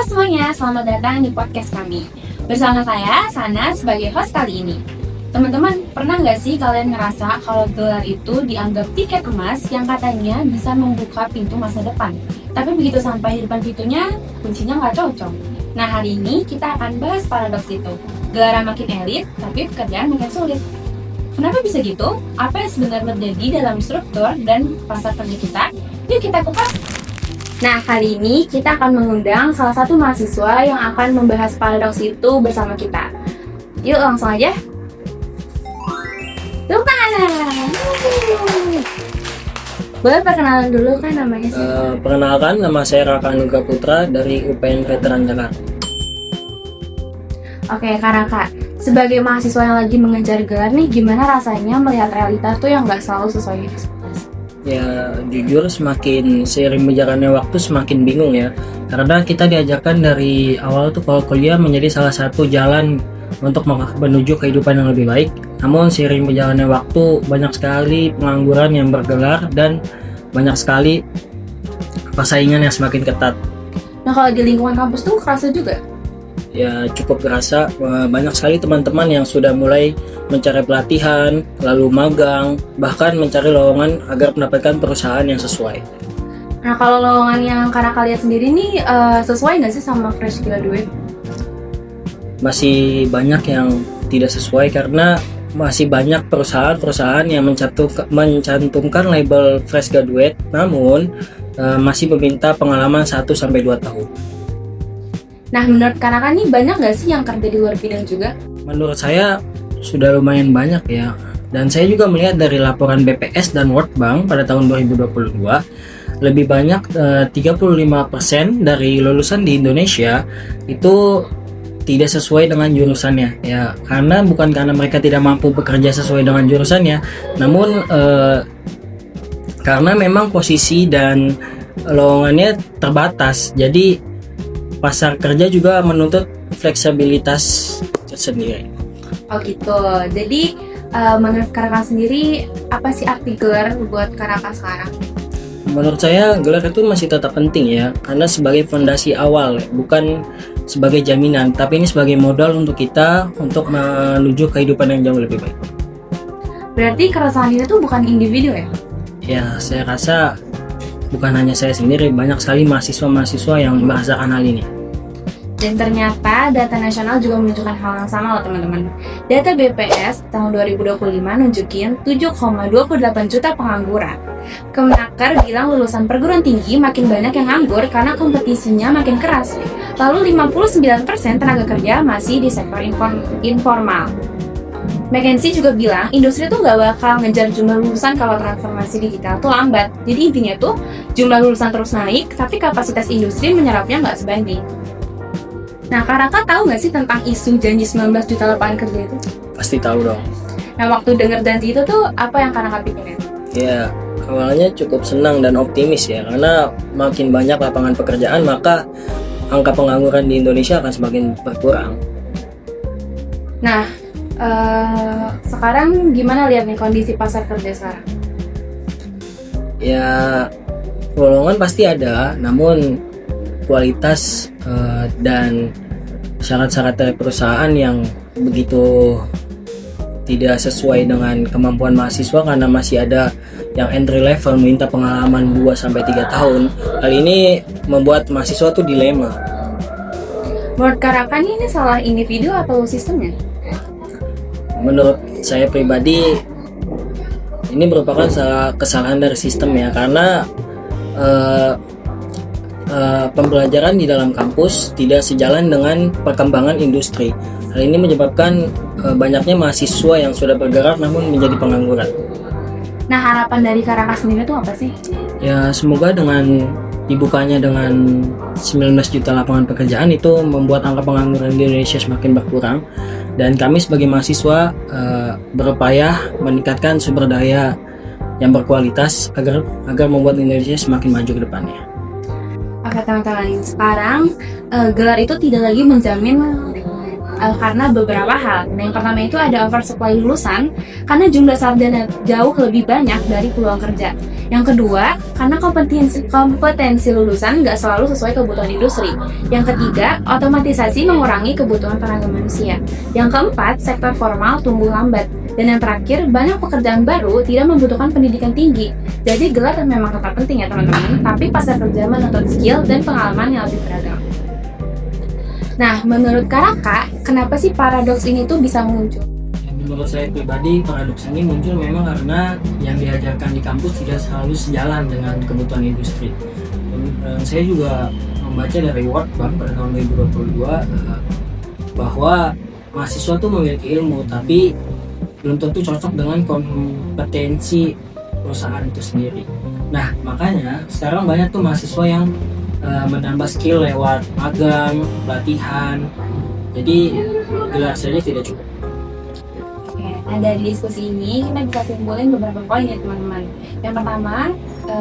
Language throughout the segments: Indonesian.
semuanya, selamat datang di podcast kami. Bersama saya, Sana, sebagai host kali ini. Teman-teman, pernah nggak sih kalian ngerasa kalau gelar itu dianggap tiket emas yang katanya bisa membuka pintu masa depan? Tapi begitu sampai di depan pintunya, kuncinya nggak cocok. Nah, hari ini kita akan bahas paradoks itu. Gelar makin elit, tapi pekerjaan makin sulit. Kenapa bisa gitu? Apa yang sebenarnya terjadi dalam struktur dan pasar kerja kita? Yuk kita kupas. Nah, kali ini kita akan mengundang salah satu mahasiswa yang akan membahas paradoks itu bersama kita. Yuk langsung aja. Lukman! Boleh perkenalan dulu kan namanya sih? Perkenalkan, nama saya Raka Anugrah Putra dari UPN Veteran Jakarta. Oke, Kak Raka, sebagai mahasiswa yang lagi mengejar gelar nih, gimana rasanya melihat realitas tuh yang nggak selalu sesuai ekspektasi? Ya, jujur semakin seiring berjalannya waktu semakin bingung ya. Karena kita diajarkan dari awal tuh kalau kuliah menjadi salah satu jalan untuk menuju kehidupan yang lebih baik. Namun seiring berjalannya waktu banyak sekali pengangguran yang bergelar dan banyak sekali persaingan yang semakin ketat. Nah, kalau di lingkungan kampus tuh kerasa juga? Ya, cukup terasa banyak sekali teman-teman yang sudah mulai mencari pelatihan, lalu magang, bahkan mencari lowongan agar mendapatkan perusahaan yang sesuai. Nah, kalau lowongan yang Kak Raka lihat sendiri nih, sesuai nggak sih sama fresh graduate? Masih banyak yang tidak sesuai karena masih banyak perusahaan-perusahaan yang mencantumkan label fresh graduate, namun masih meminta pengalaman 1-2 tahun. Nah, menurut Kak Raka nih banyak nggak sih yang kerja di luar bidang juga? Menurut saya sudah lumayan banyak ya. Dan saya juga melihat dari laporan BPS dan World Bank pada tahun 2022, lebih banyak 35% dari lulusan di Indonesia itu tidak sesuai dengan jurusannya ya. Karena bukan karena mereka tidak mampu bekerja sesuai dengan jurusannya, namun karena memang posisi dan lowongannya terbatas. Jadi pasar kerja juga menuntut fleksibilitas tersendiri. Oh gitu. Jadi menurut Kak Raka sendiri apa sih arti gelar buat Kak Raka sekarang? Menurut saya gelar itu masih tetap penting ya, karena sebagai fondasi awal, bukan sebagai jaminan, tapi ini sebagai modal untuk kita untuk menuju kehidupan yang jauh lebih baik. Berarti keresahan itu tuh bukan individu ya? Ya, saya rasa bukan hanya saya sendiri, banyak sekali mahasiswa-mahasiswa yang merasakan hal ini. Dan ternyata data nasional juga menunjukkan hal yang sama loh teman-teman. Data BPS tahun 2025 nunjukin 7,28 juta pengangguran. Kemenaker bilang lulusan perguruan tinggi makin banyak yang nganggur karena kompetisinya makin keras. Lalu 59% tenaga kerja masih di sektor informal. McKinsey juga bilang industri tuh gak bakal ngejar jumlah lulusan kalau transformasi digital tuh lambat. Jadi intinya tuh jumlah lulusan terus naik, tapi kapasitas industri menyerapnya nggak sebanding. Nah, Kak Raka tahu nggak sih tentang isu janji 19 juta lapangan kerja itu? Pasti tahu dong. Nah, waktu dengar janji itu tuh apa yang Kak Raka pikirin? Ya, awalnya cukup senang dan optimis ya, karena makin banyak lapangan pekerjaan maka angka pengangguran di Indonesia akan semakin berkurang. Nah, sekarang gimana lihat nih kondisi pasar kerja sekarang? Ya, lowongan pasti ada, namun kualitas dan syarat-syarat dari perusahaan yang begitu tidak sesuai dengan kemampuan mahasiswa, karena masih ada yang entry level minta pengalaman 2-3 tahun. Hal ini membuat mahasiswa tuh dilema. Menurut Kak Raka ini salah individu atau sistemnya? Menurut saya pribadi ini merupakan kesalahan dari sistem ya, karena pembelajaran di dalam kampus tidak sejalan dengan perkembangan industri. Hal ini menyebabkan banyaknya mahasiswa yang sudah bergerak namun menjadi pengangguran. Nah, harapan dari Kak Raka sendiri itu apa sih? Ya, semoga dengan dibukanya dengan 19 juta lapangan pekerjaan itu membuat angka pengangguran di Indonesia semakin berkurang, dan kami sebagai mahasiswa berupaya meningkatkan sumber daya yang berkualitas agar membuat Indonesia semakin maju ke depannya. Oke teman-teman, sekarang gelar itu tidak lagi menjamin karena beberapa hal. Nah, yang pertama itu ada oversupply lulusan karena jumlah sarjana jauh lebih banyak dari peluang kerja. Yang kedua, karena kompetensi lulusan nggak selalu sesuai kebutuhan industri. Yang ketiga, otomatisasi mengurangi kebutuhan tenaga manusia. Yang keempat, sektor formal tumbuh lambat. Dan yang terakhir, banyak pekerjaan baru tidak membutuhkan pendidikan tinggi. Jadi gelar memang tetap penting ya teman-teman, tapi pasar kerja menuntut skill dan pengalaman yang lebih beragam. Nah, menurut Karaka, kenapa sih paradoks ini tuh bisa muncul? Menurut saya pribadi, paradoks ini muncul memang karena yang diajarkan di kampus tidak selalu sejalan dengan kebutuhan industri. Dan saya juga membaca dari World Bank pada tahun 2022 bahwa mahasiswa tuh memiliki ilmu, tapi belum tentu cocok dengan kompetensi perusahaan itu sendiri. Nah, makanya sekarang banyak tuh mahasiswa yang menambah skill lewat magang, pelatihan. Jadi gelar saja tidak cukup. Oke, nah dari diskusi ini kita bisa simpulin beberapa poin ya teman-teman. Yang pertama,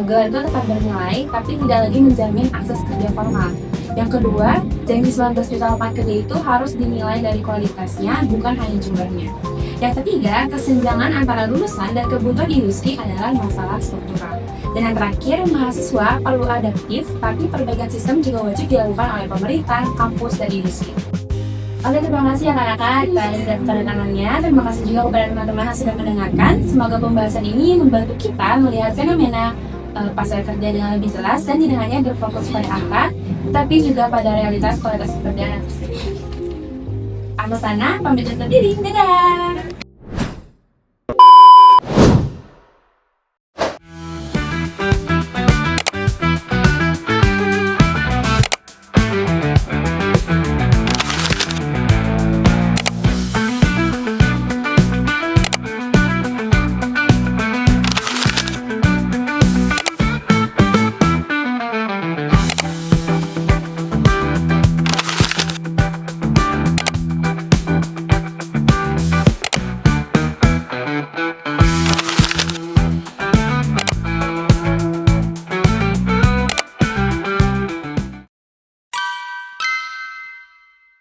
gelar itu tetap bernilai, tapi tidak lagi menjamin akses kerja formal. Yang kedua, janji 19 juta lapangan kerja itu harus dinilai dari kualitasnya, bukan hanya jumlahnya. Yang ketiga, kesenjangan antara lulusan dan kebutuhan industri adalah masalah struktural. Dan yang terakhir, mahasiswa perlu adaptif, tapi perbaikan sistem juga wajib dilakukan oleh pemerintah, kampus, dan industri. Oke, terima kasih ya kakak atas kedatangannya. Terima kasih juga kepada teman-teman yang sudah mendengarkan. Semoga pembahasan ini membantu kita melihat fenomena pasar kerja dengan lebih jelas dan tidak hanya berfokus pada angka, tapi juga pada realitas kualitas pekerjaan. Aku Sana, pamit undur diri. Dadah!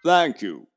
Thank you.